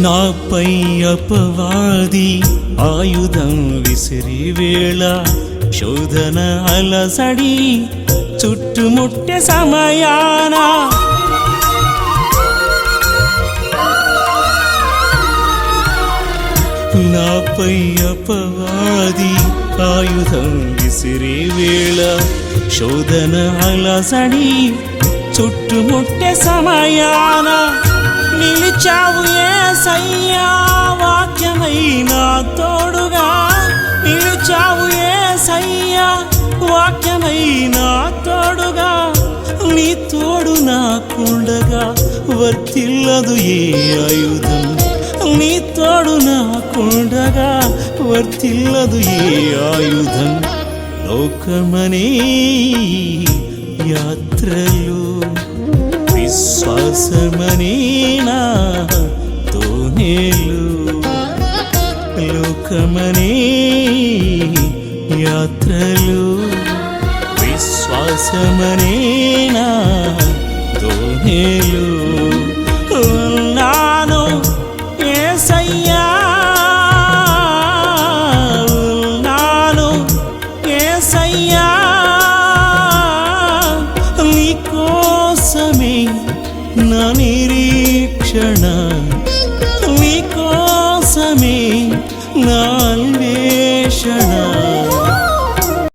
నాపై అపవాది ఆయుధం విసిరి వేళ శోధన అలసడి చుట్టుముట్టే సమయాన నాపై అపవాది ఆయుధం విసిరి వేళ శోధన అలసడి చుట్టుముట్టే సమయాన నిలిచావు యేసయ్యా వాక్యమై నా తోడుగా నిలిచావు యేసయ్యా వాక్యమై నా తోడుగా నీ తోడు నాకుండగా వర్తిల్లదు ఏ ఆయుధం నీ తోడు నాకుండగా వర్తిల్లదు ఏ ఆయుధం లోకమనే యాత్రలు విశ్వాసమనే నా తోనేలు లోకమనే యాత్రలు విశ్వాసమనే నా తోనేలు ఉన్నాను యేసయ్యా ఉన్నాను యేసయ్యా